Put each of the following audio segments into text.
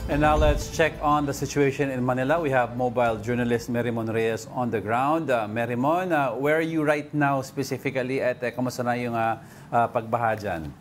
And now let's check on the situation in Manila. We have mobile journalist Merimon Reyes on the ground. Merimon, where are you right now specifically at kamusta na yung pagbaha dyan?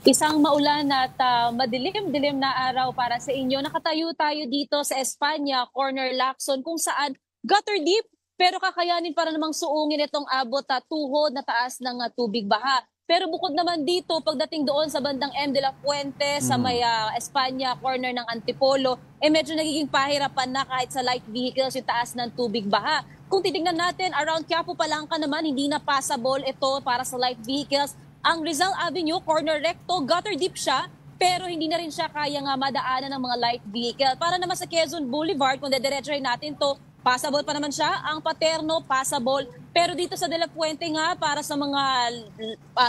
Isang maulan at madilim-dilim na araw para sa inyo. Nakatayo tayo dito sa Espanya, Corner Lacson, kung saan gutter deep, pero kakayanin para namang suungin itong abot tuhod na taas ng tubig baha. Pero bukod naman dito, pagdating doon sa bandang M. de la Fuente, sa may Espanya, corner ng Antipolo, medyo nagiging pahirapan na kahit sa light vehicles yung taas ng tubig baha. Kung titingnan natin, around Quiapo Palangka naman, hindi na passable ito para sa light vehicles. Ang Rizal Avenue, corner recto, gutter deep siya, pero hindi na rin siya kaya nga madaanan ng mga light vehicle. Para naman sa Quezon Boulevard, kung dediretsuhin natin to, passable pa naman siya. Ang Paterno, passable. Pero dito sa De La Fuente nga, para sa mga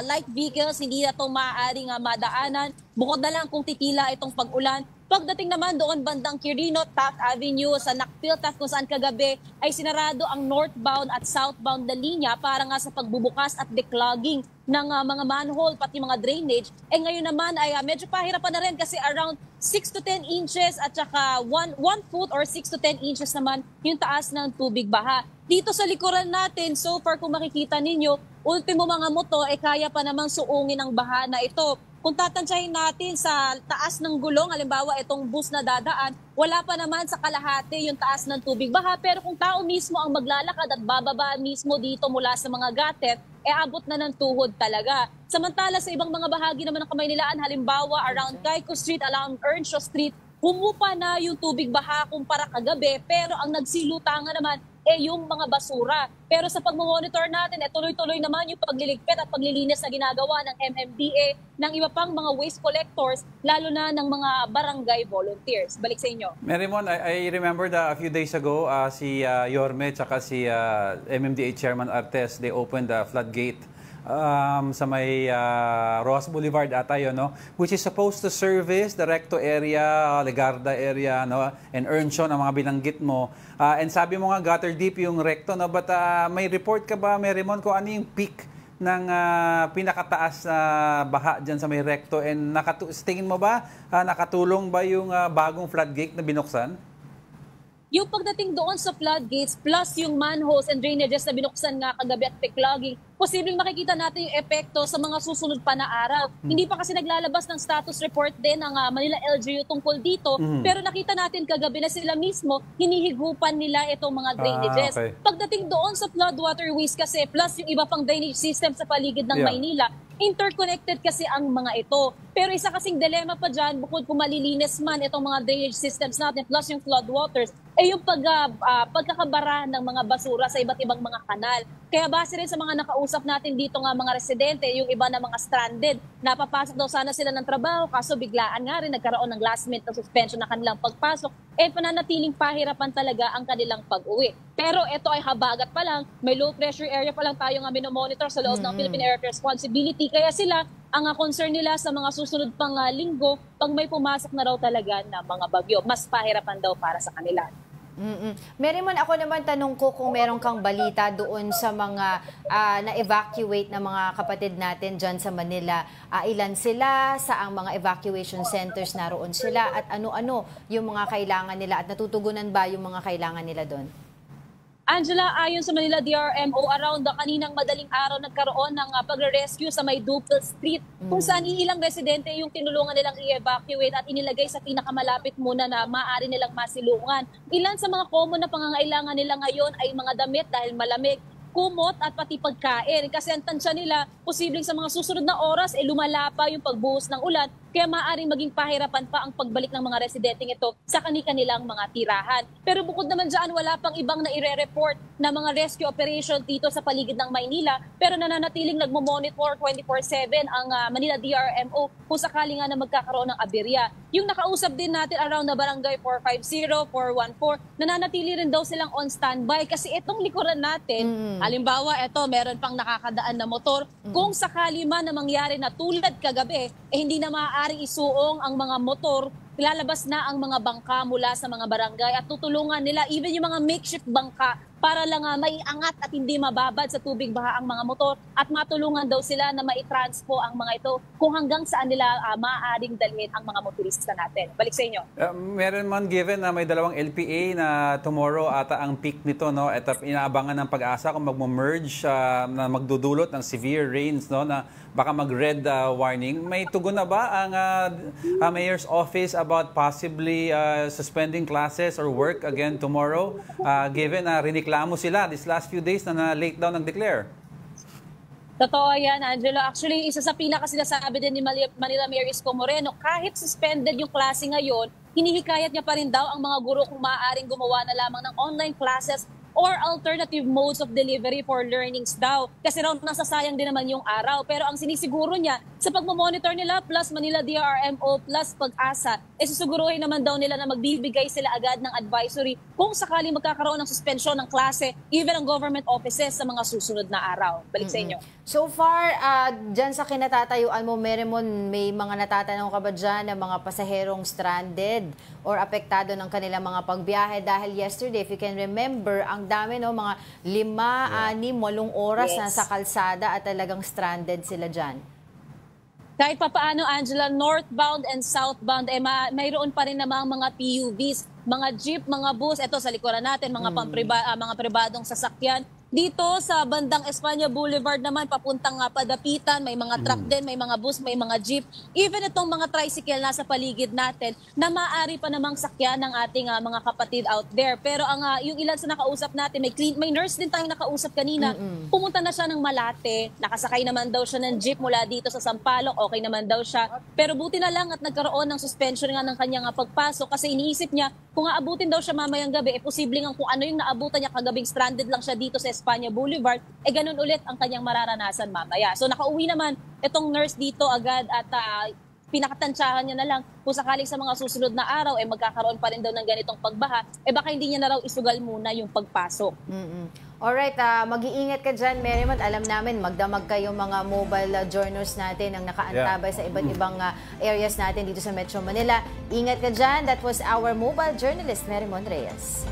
light vehicles, hindi na ito maaaring madaanan. Bukod na lang kung titila itong pag-ulan. Pagdating naman doon bandang Quirino, Taft Avenue, sa Nakpiltaf kung saan kagabi ay sinarado ang northbound at southbound na linya para nga sa pagbubukas at declogging ng mga manhole pati mga drainage. Ngayon naman ay medyo pahirapan na rin kasi around 6 to 10 inches at saka 1 foot or 6 to 10 inches naman yung taas ng tubig baha. Dito sa likuran natin, so far kung makikita ninyo, ultimo mga moto kaya pa namang suungin ang baha na ito. Kung tatansyahin natin sa taas ng gulong, halimbawa itong bus na dadaan, wala pa naman sa kalahati yung taas ng tubig baha. Pero kung tao mismo ang maglalakad at bababa mismo dito mula sa mga gutter, abot na ng tuhod talaga. Samantala sa ibang mga bahagi naman ng Kamaynilaan, halimbawa around Caico Street, around Earnshaw Street, humupa na yung tubig baha kumpara kagabi, pero ang nagsilutangan naman yung mga basura. Pero sa pagmamonitor natin, tuloy-tuloy naman yung pagliligpit at paglilinis na ginagawa ng MMDA ng iba pang mga waste collectors, lalo na ng mga barangay volunteers. Balik sa inyo. Merimon, I remember that a few days ago, si Yorme at si MMDA Chairman Artes, they opened the floodgate sa may Rojas Boulevard ata yun, no? Which is supposed to service the Recto area, Legarda area, no? And Earnshaw, ang mga binanggit mo. And sabi mo nga gutter deep yung Recto, no? But may report ka ba, Merimon, kung ano yung peak ng pinakataas na baha dyan sa may Recto? And tingin mo ba, nakatulong ba yung bagong floodgate na binuksan? Yung pagdating doon sa floodgates plus yung manholes and drainages na binuksan nga kagabi at declogging, posibleng makikita natin yung epekto sa mga susunod pa na araw. Hindi pa kasi naglalabas ng status report din ng Manila LGU tungkol dito, pero nakita natin kagabi na sila mismo hinihigupan nila itong mga drainages. Okay. Pagdating doon sa flood waterways kasi plus yung iba pang drainage system sa paligid ng Maynila, interconnected kasi ang mga ito. Pero isa kasing dilema pa dyan, bukod kung malilinis man itong mga drainage systems natin plus yung flood waters, yung pagkakabara ng mga basura sa iba't ibang mga kanal. Kaya base rin sa mga nakausap natin dito nga mga residente, yung iba na mga stranded, napapasok daw sana sila ng trabaho, kaso biglaan nga rin nagkaroon ng last minute na suspension ng kanilang pagpasok, pananatiling pahirapan talaga ang kanilang pag-uwi. Pero ito ay habagat pa lang, may low pressure area pa lang tayo nga minomonitor sa loob ng Philippine Area Responsibility, kaya sila, ang concern nila sa mga susunod pang linggo, pag may pumasok na raw talaga na mga bagyo, mas pahirapan daw para sa kanila. Merimon, ako naman tanong ko kung meron kang balita doon sa mga na-evacuate na mga kapatid natin dyan sa Manila. Ilan sila, saang mga evacuation centers naroon sila, at ano-ano yung mga kailangan nila, at natutugunan ba yung mga kailangan nila doon? Angela, ayon sa Manila DRMO, around the kaninang madaling araw nagkaroon ng pagre-rescue sa may Duple Street, kung saan ilang residente yung tinulungan nilang i-evacuate at inilagay sa pinakamalapit muna na maaari nilang masilungan. Ilan sa mga common na pangangailangan nila ngayon ay mga damit dahil malamig, kumot at pati pagkain. Kasi ang tansya nila, posibleng sa mga susunod na oras, lumala pa yung pagbuhos ng ulan, kaya maaaring maging pahirapan pa ang pagbalik ng mga residenteng ito sa kanilang mga tirahan. Pero bukod naman dyan, wala pang ibang na ire-report na mga rescue operation dito sa paligid ng Maynila, pero nananatiling nagmo-monitor 24/7 ang Manila DRMO kung sakali nga na magkakaroon ng aberya. Yung nakausap din natin around na barangay 450, 414, nananatili rin daw silang on standby kasi itong likuran natin, halimbawa ito, meron pang nakakadaan na motor, kung sakali man na mangyari na tulad kagabi, hindi na maaaring isuong ang mga motor, lalabas na ang mga bangka mula sa mga barangay at tutulungan nila, even yung mga makeshift bangka para lang maiangat at hindi mababad sa tubig baha ang mga motor at matulungan daw sila na maitranspo ang mga ito kung hanggang saan nila maaaring dalhin ang mga motorista natin. Balik sa inyo. Meron man given na may dalawang LPA na tomorrow ata ang peak nito, no? At inaabangan ng Pag-asa kung magmo-merge na magdudulot ng severe rains, no? Na baka mag-red warning. May tugon na ba ang Mayor's Office about possibly suspending classes or work again tomorrow? Given na riniklamo sila this last few days na late daw nag-declare. Totoo yan, Angelo. Actually, isa sa pinakasinasabi din ni Manila Mayor Isko Moreno, kahit suspended yung klase ngayon, hinihikayat niya pa rin daw ang mga guro kung maaaring gumawa na lamang ng online classes or alternative modes of delivery for learnings daw. Kasi raw nasasayang din naman yung araw. Pero ang sinisiguro niya, sa pagmamonitor nila plus Manila DRMO plus Pag-asa, susuguruhin naman daw nila na magbibigay sila agad ng advisory kung sakaling magkakaroon ng suspensyon ng klase, even ang government offices sa mga susunod na araw. Balik sa inyo. So far, dyan sa kinatatayuan mo, Merrimon, may mga natatanong ka ba dyan ng mga pasaherong stranded or apektado ng kanilang mga pagbiyahe? Dahil yesterday, if you can remember, ang dami, no, mga 5, 6, 8 oras na sa kalsada at talagang stranded sila dyan. Kahit pa paano, Angela, northbound and southbound, mayroon pa rin namang mga PUVs, mga jeep, mga bus, ito sa likuran natin, mga mga pribadong sasakyan. Dito sa bandang Espanya Boulevard naman, papuntang Padapitan, may mga truck din, may mga bus, may mga jeep. Even itong mga tricycle nasa paligid natin na maaari pa namang sakyan ng ating mga kapatid out there. Pero ang yung ilan sa nakausap natin, may nurse din tayong nakausap kanina. Pumunta na siya ng Malate, nakasakay naman daw siya ng jeep mula dito sa Sampaloc, okay naman daw siya. Pero buti na lang at nagkaroon ng suspension nga ng kanyang pagpasok kasi iniisip niya kung aabutin daw siya mamayang gabi, posibleng kung ano yung naabutan niya kagabing stranded lang siya dito sa Espanya Boulevard, ganun ulit ang kanyang mararanasan mamaya. So nakauwi naman itong nurse dito agad at pinakatansyahan niya na lang kung sakaling sa mga susunod na araw magkakaroon pa rin daw ng ganitong pagbaha, baka hindi niya na raw isugal muna yung pagpasok. Alright, mag-iingat ka dyan, Merrimon. Alam namin, magdamag kayo mga mobile journals natin ang nakaantabay sa iba't ibang areas natin dito sa Metro Manila. Ingat ka dyan. That was our mobile journalist, Merrimon Reyes.